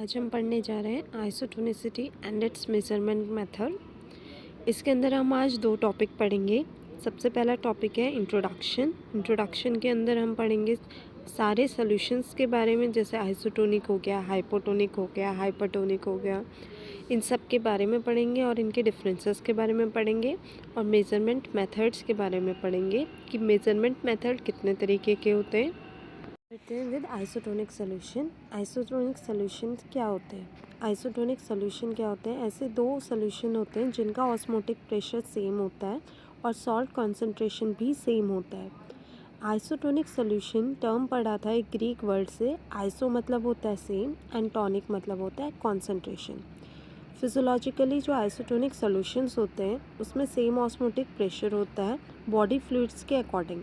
आज हम पढ़ने जा रहे हैं isotonicity and it's measurement method. इसके अंदर हम आज दो टॉपिक पढ़ेंगे। सबसे पहला टॉपिक है इंट्रोडक्शन। इंट्रोडक्शन के अंदर हम पढ़ेंगे सारे सॉल्यूशंस के बारे में, जैसे आइसोटोनिक हो गया, हाइपोटोनिक हो गया, हाइपरटोनिक हो गया, इन सब के बारे में पढ़ेंगे और इनके डिफरेंसेस के बारे में पढ़ेंगे और मेजरमेंट मेथड्स के बारे में पढ़ेंगे कि मेजरमेंट मेथड कितने तरीके के होते हैं। करते हैं with isotonic solution. Isotonic solution क्या होते हैं? आइसोटोनिक सोल्यूशन क्या होते हैं? ऐसे दो सोल्यूशन होते हैं जिनका ऑस्मोटिक प्रेशर सेम होता है और सॉल्ट कॉन्सेंट्रेशन भी सेम होता है। आइसोटोनिक सोल्यूशन टर्म पढ़ा था एक ग्रीक वर्ड से। आइसो मतलब होता है सेम एंड टॉनिक मतलब होता है कॉन्सेंट्रेशन। फिजियोलॉजिकली जो आइसोटोनिक सोल्यूशंस होते हैं उसमें सेम ऑस्मोटिक प्रेशर होता है बॉडी फ्लूइड्स के अकॉर्डिंग,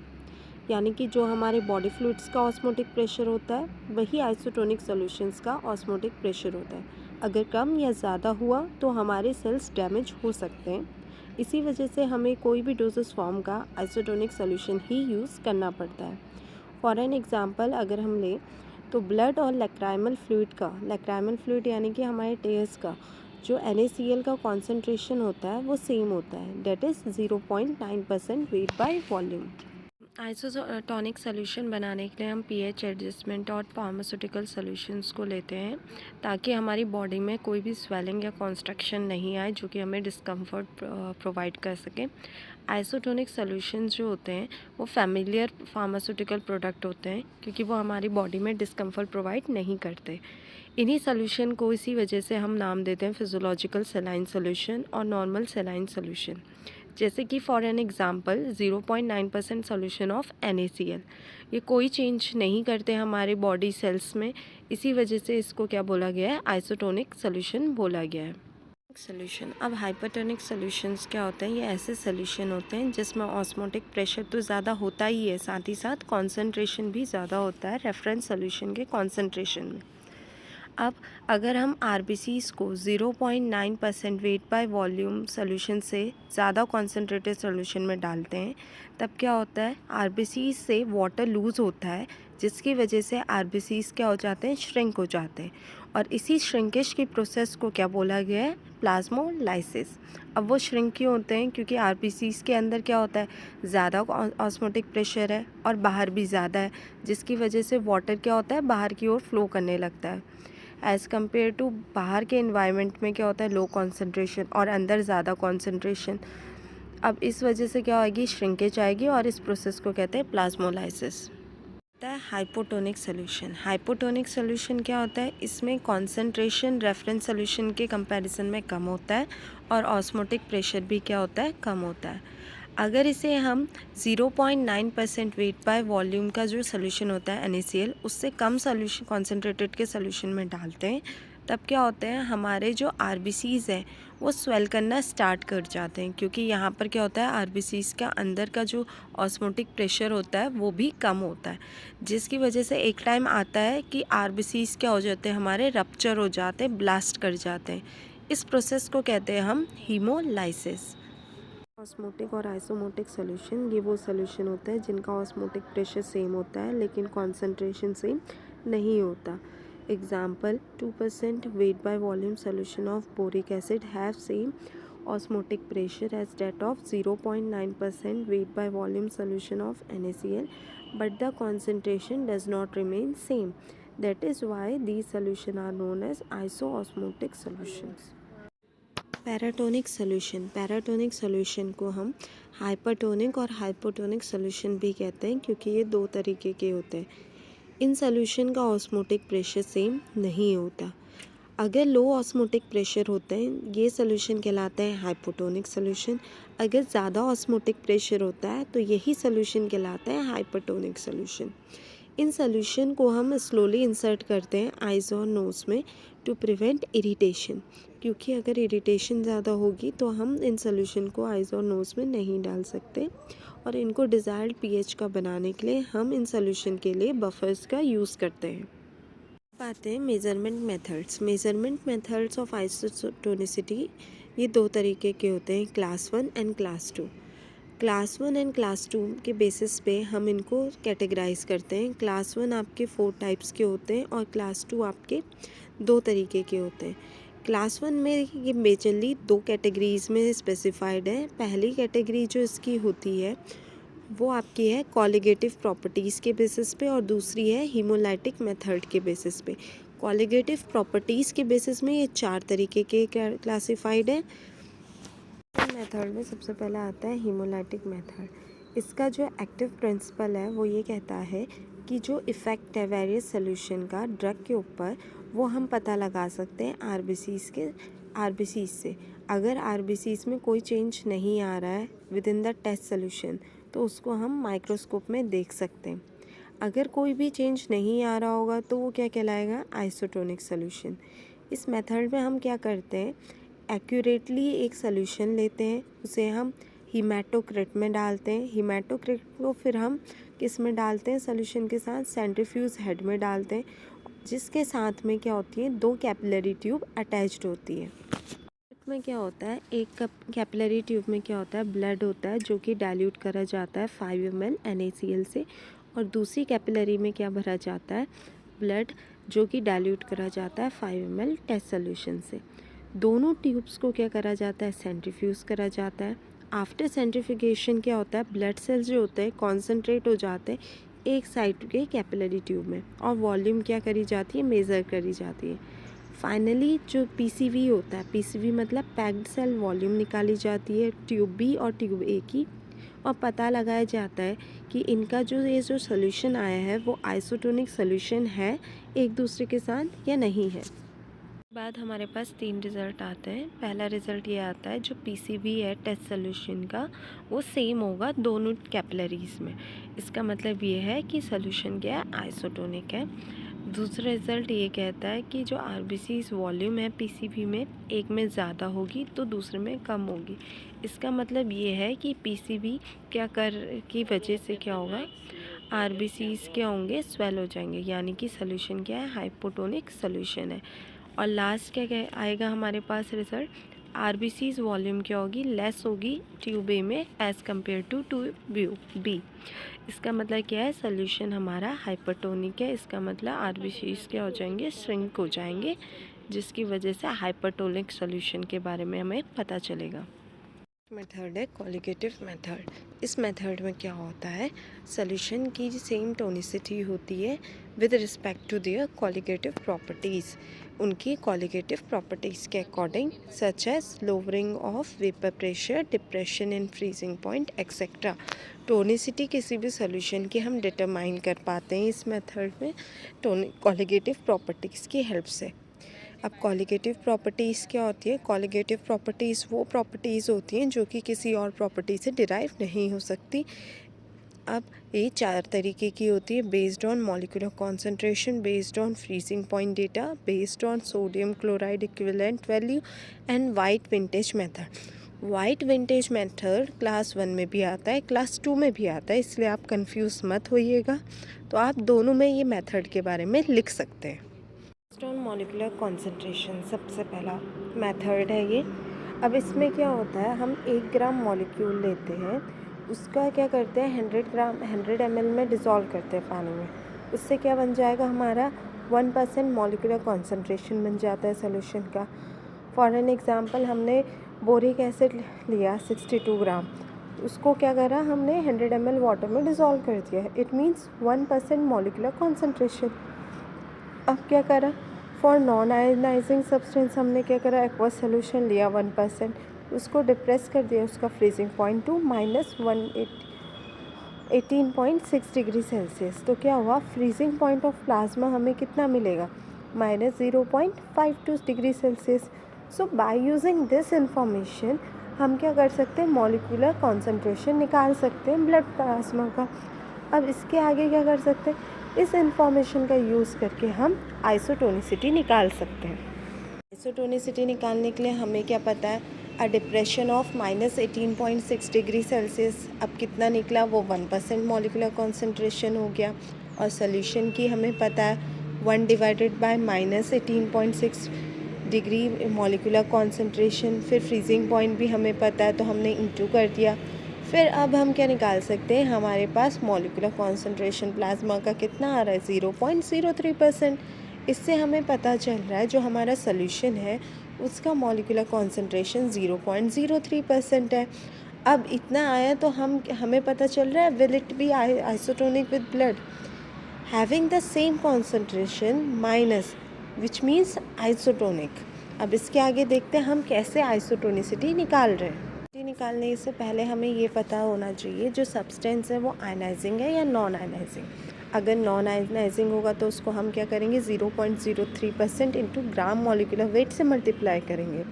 यानी कि जो हमारे बॉडी फ्लूइड्स का ऑस्मोटिक प्रेशर होता है वही आइसोटोनिक सॉल्यूशंस का ऑस्मोटिक प्रेशर होता है। अगर कम या ज़्यादा हुआ तो हमारे सेल्स डैमेज हो सकते हैं। इसी वजह से हमें कोई भी डोसेस फॉर्म का आइसोटोनिक सॉल्यूशन ही यूज़ करना पड़ता है। फॉर एन एग्जांपल अगर हम लें तो ब्लड और लैक्राइमल फ्लूइड यानी कि हमारे टेयर्स का जो NaCl का कॉन्सेंट्रेशन होता है वो सेम होता है, that is 0.9% weight by volume. Isotonic solution बनाने के लिए हम pH एडजस्टमेंट और फार्मास्यूटिकल सॉल्यूशंस को लेते हैं ताकि हमारी बॉडी में कोई भी स्वेलिंग या कॉन्स्ट्रक्शन नहीं आए जो कि हमें डिस्कम्फर्ट प्रोवाइड कर सके। आइसोटोनिक सॉल्यूशंस जो होते हैं वो फैमिलियर फार्मास्यूटिकल प्रोडक्ट होते हैं क्योंकि वो हमारी बॉडी में डिस्कम्फर्ट प्रोवाइड नहीं करते। इन्हीं सॉल्यूशन को इसी वजह से हम नाम देते हैं फिजियोलॉजिकल सेलाइन सॉल्यूशन और नॉर्मल सेलाइन सॉल्यूशन। जैसे कि for an example 0.9% solution of NaCl, ये कोई चेंज नहीं करते हमारे बॉडी सेल्स में, इसी वजह से इसको क्या बोला गया है? आइसोटोनिक सॉल्यूशन बोला गया है। सॉल्यूशन। अब हाइपरटोनिक सॉल्यूशंस क्या होते हैं? ये ऐसे सॉल्यूशन होते हैं जिसमें ऑस्मोटिक प्रेशर तो ज़्यादा होता ही है, साथ ही साथ कॉन्सेंट्रेशन भी ज़्यादा होता है रेफरेंस सॉल्यूशन के कॉन्सेंट्रेशन में। अब अगर हम RBCs को 0.9% वेट बाय वॉल्यूम सोल्यूशन से ज़्यादा कॉन्सेंट्रेटेड सोल्यूशन में डालते हैं तब क्या होता है? RBCs से वाटर लूज़ होता है जिसकी वजह से RBCs क्या हो जाते हैं? श्रिंक हो जाते हैं और इसी श्रिंकेज की प्रोसेस को क्या बोला गया है? प्लाज्मोलाइसिस। अब वो श्रिंक क्यों होते हैं? क्योंकि RBCs के अंदर क्या होता है? ज़्यादा ऑस्मोटिक प्रेशर है और बाहर भी ज़्यादा है, जिसकी वजह से वाटर क्या होता है? बाहर की ओर फ्लो करने लगता है। एज़ कम्पेयर टू बाहर के इन्वायरमेंट में क्या होता है? लो कॉन्सेंट्रेशन और अंदर ज़्यादा कॉन्सेंट्रेशन। अब इस वजह से क्या होगी? श्रिंकेज आएगी और इस प्रोसेस को कहते हैं प्लाज्मोलाइसिस। होता है हाइपोटोनिक सोल्यूशन। हाइपोटोनिक सोल्यूशन क्या होता है? इसमें कॉन्सेंट्रेशन रेफरेंस सोल्यूशन के कंपैरिजन में कम होता है और ऑस्मोटिक प्रेशर भी क्या होता है? कम होता है। अगर इसे हम 0.9% वेट बाय वॉल्यूम का जो सोल्यूशन होता है NaCl उससे कम सोल्यूशन कॉन्सेंट्रेटेड के सोल्यूशन में डालते हैं तब क्या होते हैं? हमारे जो RBCs हैं वो स्वेल करना स्टार्ट कर जाते हैं, क्योंकि यहाँ पर क्या होता है? RBCs का अंदर का जो ऑस्मोटिक प्रेशर होता है वो भी कम होता है, जिसकी वजह से एक टाइम आता है कि RBCs क्या हो जाते हैं? हमारे रप्चर हो जाते हैं, ब्लास्ट कर जाते हैं। इस प्रोसेस को कहते हैं हम हीमोलाइसिस। ऑस्मोटिक और आइसोमोटिक सोल्यूशन, ये वो सोल्यूशन होता है जिनका ऑस्मोटिक प्रेशर सेम होता है लेकिन कॉन्सेंट्रेशन सेम नहीं होता। Example 2% weight by volume solution of boric acid have same osmotic pressure as that of 0.9% weight by volume solution of NaCl, but the concentration does not remain same. That is why these solutions are known as isoosmotic solutions. Paratonic solution को हम hypertonic और hypotonic solution भी कहते हैं क्योंकि ये दो तरीके के होते हैं। इन सोल्यूशन का ऑस्मोटिक प्रेशर सेम नहीं होता। अगर लो ऑस्मोटिक प्रेशर होते हैं ये सोल्यूशन कहलाते हैं हाइपोटोनिक सोल्यूशन। अगर ज़्यादा ऑस्मोटिक प्रेशर होता है तो यही सोल्यूशन कहलाता है हाइपरटोनिक सोल्यूशन। इन सोल्यूशन को हम स्लोली इंसर्ट करते हैं आइज़ और नोज़ में टू प्रिवेंट इरिटेशन, क्योंकि अगर इरिटेशन ज़्यादा होगी तो हम इन सोल्यूशन को आइज़ और नोज़ में नहीं डाल सकते और इनको डिज़ायर्ड pH का बनाने के लिए हम इन सोल्यूशन के लिए बफर्स का यूज़ करते हैं। आते हैं मेजरमेंट मेथड्स ऑफ आइसोटोनिसिटी। ये दो तरीके के होते हैं, class 1 and class 2। Class 1 and class 2 के बेसिस पे हम इनको कैटेगराइज करते हैं। क्लास 1 आपके 4 टाइप्स के होते हैं और क्लास 2 आपके दो तरीके के होते हैं। क्लास 1 में ये मेजरली दो कैटेगरीज़ में स्पेसिफाइड है। पहली कैटेगरी जो इसकी होती है वो आपकी है कॉलिगेटिव प्रॉपर्टीज़ के बेसिस पे, और दूसरी है हीमोलाइटिक मेथड के बेसिस पे। कॉलिगेटिव प्रॉपर्टीज़ के बेसिस में ये 4 तरीके के क्लासिफाइड है। मेथड में सबसे पहला आता है हीमोलाइटिक मेथड। इसका जो एक्टिव प्रिंसिपल है वो ये कहता है कि जो इफ़ेक्ट है वेरियस सोल्यूशन का ड्रग के ऊपर वो हम पता लगा सकते हैं आरबीसीज से। अगर आरबीसीज में कोई चेंज नहीं आ रहा है within the test solution तो उसको हम माइक्रोस्कोप में देख सकते हैं। अगर कोई भी चेंज नहीं आ रहा होगा तो वो क्या कहलाएगा, आइसोटोनिक सोल्यूशन। इस मेथड में हम क्या करते हैं, एक्यूरेटली एक सोल्यूशन लेते हैं, उसे हम हीमेटोक्रिट में डालते हैं। हीमेटोक्रिट को फिर हम किस में डालते हैं, सोल्यूशन के साथ सेंट्रीफ्यूज हेड में डालते हैं, जिसके साथ में क्या होती है, दो कैपिलरी ट्यूब अटैच्ड होती है। में क्या होता है, एक कैपिलरी ट्यूब में क्या होता है, ब्लड होता है जो कि डाइल्यूट करा जाता है 5 ml NaCl से, और दूसरी कैपिलरी में क्या भरा जाता है, ब्लड जो कि डाइल्यूट करा जाता है 5 ml टेस्ट सोल्यूशन से। दोनों ट्यूब्स को क्या करा जाता है, सेंट्रीफ्यूज करा जाता है। आफ्टर सेंट्रीफ्यूगेशन क्या होता है, ब्लड सेल्स जो होते हैं कॉन्सेंट्रेट हो जाते हैं एक साइड के कैपिलरी ट्यूब में, और वॉल्यूम क्या करी जाती है, मेज़र करी जाती है। फाइनली जो पीसीवी होता है, पीसीवी मतलब पैक्ड सेल वॉल्यूम निकाली जाती है ट्यूब बी और ट्यूब ए की, और पता लगाया जाता है कि इनका ये जो सोल्यूशन आया है वो आइसोटोनिक सोल्यूशन है एक दूसरे के साथ या नहीं है। बाद हमारे पास 3 रिज़ल्ट आते हैं। पहला रिज़ल्ट ये आता है जो पीसीवी है टेस्ट सोल्यूशन का वो सेम होगा दोनों कैपिलरीज़ में। इसका मतलब ये है कि सोल्यूशन क्या है, आइसोटोनिक है। दूसरा रिज़ल्ट ये कहता है कि जो आरबीसीज वॉल्यूम है पीसीवी में, एक में ज़्यादा होगी तो दूसरे में कम होगी। इसका मतलब ये है कि पीसीवी क्या की वजह से क्या होगा, आरबीसीज क्या होंगे, स्वेल हो जाएंगे, यानी कि सोल्यूशन क्या है, हाइपोटोनिक सोल्यूशन है। और लास्ट क्या आएगा हमारे पास रिज़ल्ट, आरबीसीज वॉल्यूम क्या होगी, लेस होगी ट्यूब ए में as compare to tube B. इसका मतलब क्या है, सोल्यूशन हमारा हाइपरटोनिक है। इसका मतलब आरबीसीज क्या हो जाएंगे, श्रिंक हो जाएंगे, जिसकी वजह से हाइपरटोनिक सोल्यूशन के बारे में हमें पता चलेगा। मेथड है कॉलिगेटिव मेथड। इस मेथड में क्या होता है, सोल्यूशन की सेम टोनिसिटी होती है with respect to their colligative properties, उनकी कॉलिगेटिव प्रॉपर्टीज़ के according, such as lowering of vapour pressure, depression in freezing point etcetera. Tonicity किसी भी सोल्यूशन की हम डिटरमाइन कर पाते हैं इस मेथड में कॉलिगेटिव प्रॉपर्टीज़ की हेल्प से। अब कॉलिगेटिव प्रॉपर्टीज़ क्या होती है, कॉलिगेटिव प्रॉपर्टीज़ वो प्रॉपर्टीज़ होती हैं जो कि किसी और प्रॉपर्टी से डिराइव नहीं हो सकती। अब ये 4 तरीके की होती है, based on molecular concentration, based on freezing point data, based on sodium chloride equivalent value and white vintage method. White vintage method class 1 में भी आता है, क्लास 2 में भी आता है, इसलिए आप कंफ्यूज मत होइएगा। तो आप दोनों में ये मेथड के बारे में लिख सकते हैं। बेस्ड ऑन मॉलिक्यूलर कॉन्सेंट्रेशन सबसे पहला मेथड है ये। अब इसमें क्या होता है, हम 1 ग्राम मॉलिक्यूल लेते हैं, उसका क्या करते हैं 100 ml में डिज़ोल्व करते हैं पानी में। उससे क्या बन जाएगा, हमारा 1% मॉलिक्यूलर कॉन्सेंट्रेशन बन जाता है सोल्यूशन का। फॉर एन एग्ज़ाम्पल, हमने बोरिक एसिड लिया 62 ग्राम, उसको क्या करा हमने 100 ml वाटर में डिज़ोल्व कर दिया। It means 1% molecular concentration. अब क्या करा, फॉर नॉन आयनाइजिंग सब्सटेंस हमने क्या करा, एक्वा सोल्यूशन लिया 1%, उसको डिप्रेस कर दिया उसका freezing point two -18.6 degree Celsius. तो क्या हुआ, फ्रीजिंग पॉइंट ऑफ प्लाज्मा हमें कितना मिलेगा, -0.52 degree Celsius. So by using this information हम क्या कर सकते हैं, मॉलिक्यूलर कॉन्सेंट्रेशन निकाल सकते हैं ब्लड प्लाज्मा का। अब इसके आगे क्या कर सकते हैं, इस इंफॉर्मेशन का यूज़ करके हम आइसोटोनिसिटी निकाल सकते हैं। आइसोटोनिसिटी निकालने के लिए हमें क्या पता है, a depression of -18.6 degree Celsius. अब कितना निकला, वो 1% मॉलिक्यूलर कॉन्सेंट्रेशन हो गया। और सोल्यूशन की हमें पता है 1 divided by -18.6 degree molecular concentration. फिर फ्रीजिंग पॉइंट भी हमें पता है तो हमने इंटू कर दिया। फिर अब हम क्या निकाल सकते हैं, हमारे पास मॉलिक्यूलर कॉन्सेंट्रेशन प्लाज्मा का कितना आ रहा है, 0.03%। इससे हमें पता चल रहा है जो हमारा सोल्यूशन है उसका मॉलिक्यूलर कॉन्सेंट्रेशन 0.03% है। अब इतना आया तो हमें पता चल रहा है will it be isotonic with blood having the same concentration minus which means isotonic. अब इसके आगे देखते हैं हम कैसे आइसोटोनिसिटी निकाल रहे हैं। निकालने से पहले हमें ये पता होना चाहिए जो सब्सटेंस है वो आयनाइजिंग है या नॉन आयनाइजिंग। अगर नॉन आयनाइजिंग होगा तो उसको हम क्या करेंगे 0.03% इंटू ग्राम मॉलिक्यूलर वेट से मल्टीप्लाई करेंगे।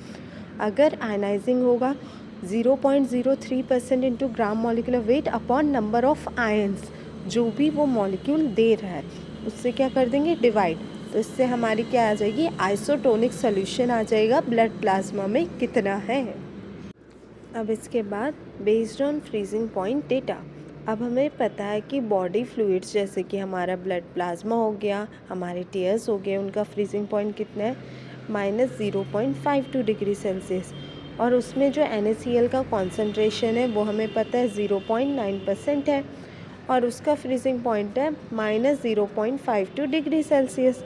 अगर आयनाइजिंग होगा 0.03% into gram molecular weight upon number of ions जो भी वो मॉलिक्यूल दे रहा है उससे क्या कर देंगे डिवाइड। तो इससे हमारी क्या आ जाएगी आइसोटोनिक सोल्यूशन आ जाएगा ब्लड प्लाज्मा में कितना है। अब इसके बाद based on freezing point data अब हमें पता है कि बॉडी फ्लूइड्स जैसे कि हमारा ब्लड प्लाज्मा हो गया, हमारे टीयर्स हो गए, उनका फ्रीजिंग पॉइंट कितना है -0.52 डिग्री सेल्सियस। और उसमें जो NaCl का कॉन्सेंट्रेशन है वो हमें पता है 0.9% है और उसका फ्रीजिंग पॉइंट है -0.52 डिग्री सेल्सियस।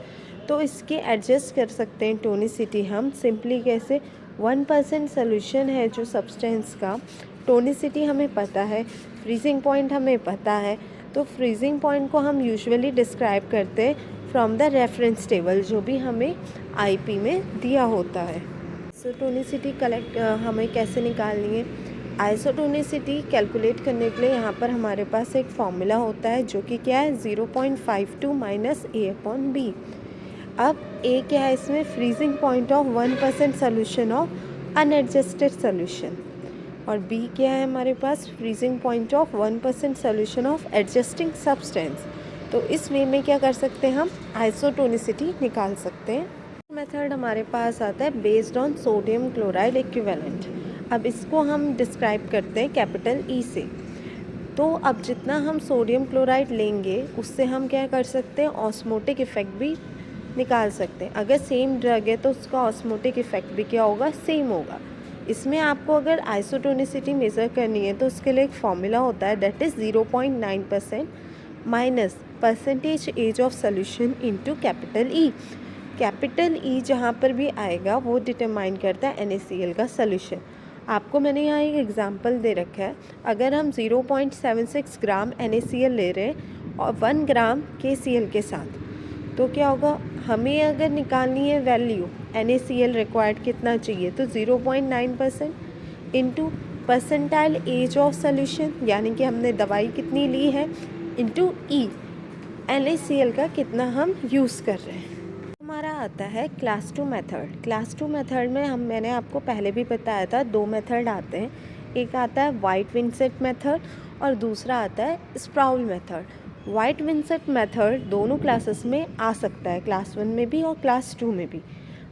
तो इसके एडजस्ट कर सकते हैं टोनिसिटी हम सिंपली कैसे 1% सोल्यूशन है जो सब्सटेंस का, टोनिसिटी हमें पता है, फ्रीजिंग पॉइंट हमें पता है। तो फ्रीजिंग पॉइंट को हम यूजुअली डिस्क्राइब करते हैं फ्रॉम द रेफरेंस टेबल जो भी हमें IP में दिया होता है। आइसोटोनिसिटी हमें कैसे निकालनी है। आइसोटोनिसिटी कैलकुलेट करने के लिए यहाँ पर हमारे पास एक फॉर्मूला होता है जो कि क्या है 0.52 माइनस A/B। अब A क्या है इसमें freezing point of 1% solution of unadjusted solution और B क्या है हमारे पास freezing point of 1% solution of adjusting substance. तो इस वे में क्या कर सकते हैं हम आइसोटोनिसिटी निकाल सकते हैं। मेथड हमारे पास आता है based on sodium chloride equivalent. अब इसको हम डिस्क्राइब करते हैं कैपिटल E से। तो अब जितना हम सोडियम क्लोराइड लेंगे उससे हम क्या कर सकते हैं ऑस्मोटिक इफेक्ट भी निकाल सकते हैं। अगर सेम ड्रग है तो उसका ऑस्मोटिक इफेक्ट भी क्या होगा सेम होगा। इसमें आपको अगर आइसोटोनिसिटी मेज़र करनी है तो उसके लिए एक फॉर्मूला होता है that is 0.9% minus percentage as of solution into capital E। Capital E जहाँ पर भी आएगा वो डिटरमाइन करता है NaCl का सोल्यूशन। आपको मैंने यहाँ एक एग्जांपल दे रखा है। अगर हम 0.76 ग्राम NaCl ले रहे हैं और 1 ग्राम KCl के साथ तो क्या होगा हमें अगर निकालनी है वैल्यू NaCl रिक्वायर्ड कितना चाहिए तो 0.9% into percentile as of solution यानी कि हमने दवाई कितनी ली है इंटू E NaCl का कितना हम यूज़ कर रहे हैं। हमारा आता है क्लास 2 मेथड। क्लास 2 मेथड में मैंने आपको पहले भी बताया था 2 मेथड आते हैं। एक आता है वाइट विंसेंट मेथड और दूसरा आता है Sprowls method. White Vincent method दोनों क्लासेस में आ सकता है, क्लास 1 में भी और क्लास 2 में भी।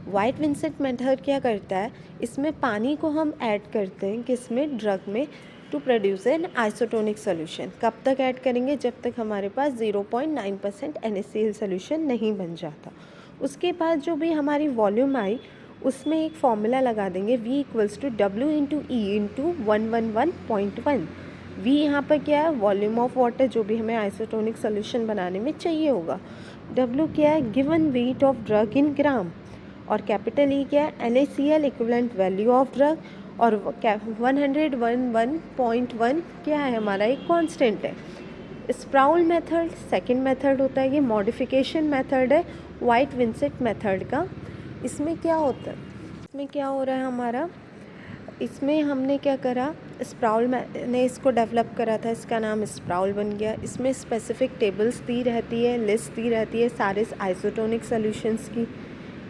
वाइट विंसेंट मेथड क्या करता है इसमें पानी को हम ऐड करते हैं किसमें ड्रग में to produce an isotonic solution. कब तक ऐड करेंगे जब तक हमारे पास 0.9% NaCl सोल्यूशन नहीं बन जाता। उसके बाद जो भी हमारी वॉल्यूम आई उसमें एक फॉर्मूला लगा देंगे V = W × E × 111.1। V यहाँ पर क्या है वॉल्यूम ऑफ वाटर जो भी हमें आइसोटोनिक सोल्यूशन बनाने में चाहिए होगा। W क्या है given weight of drug in gram और कैपिटल E क्या है NaCl equivalent value of drug और 111.1 क्या है हमारा एक कांस्टेंट है। स्प्राउल मेथड सेकंड मेथड होता है, ये मॉडिफिकेशन मेथड है वाइट विंसेंट मेथड का। इसमें क्या होता है इसमें क्या हो रहा है हमारा इसमें हमने क्या करा स्प्राउल ने इसको डेवलप करा था, इसका नाम स्प्राउल बन गया। इसमें स्पेसिफिक टेबल्स दी रहती है, लिस्ट दी रहती है सारे आइसोटोनिक सॉल्यूशंस की।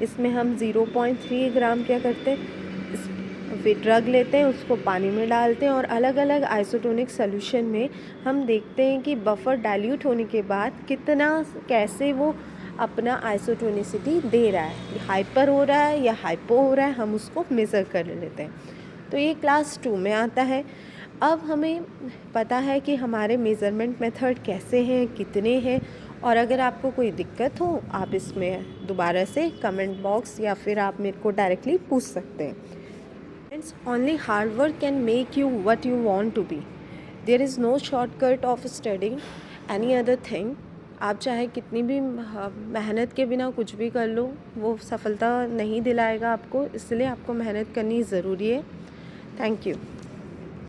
इसमें हम 0.3 ग्राम क्या करते हैं ड्रग लेते हैं उसको पानी में डालते हैं और अलग अलग आइसोटोनिक सॉल्यूशन में हम देखते हैं कि बफर डाइल्यूट होने के बाद कितना कैसे वो अपना आइसोटोनिसिटी दे रहा है, हाइपर हो रहा है या हाइपो हो रहा है, हम उसको मेज़र कर लेते हैं। तो ये क्लास 2 में आता है। अब हमें पता है कि हमारे मेज़रमेंट मेथड कैसे हैं कितने हैं, और अगर आपको कोई दिक्कत हो आप इसमें दोबारा से कमेंट बॉक्स या फिर आप मेरे को डायरेक्टली पूछ सकते हैं। Friends, only hard work can make you what you want to be. There is no shortcut of studying any other thing. आप चाहे कितनी भी मेहनत के बिना कुछ भी कर लो, वो सफलता नहीं दिलाएगा आपको, इसलिए आपको मेहनत करनी ज़रूरी है। Thank you.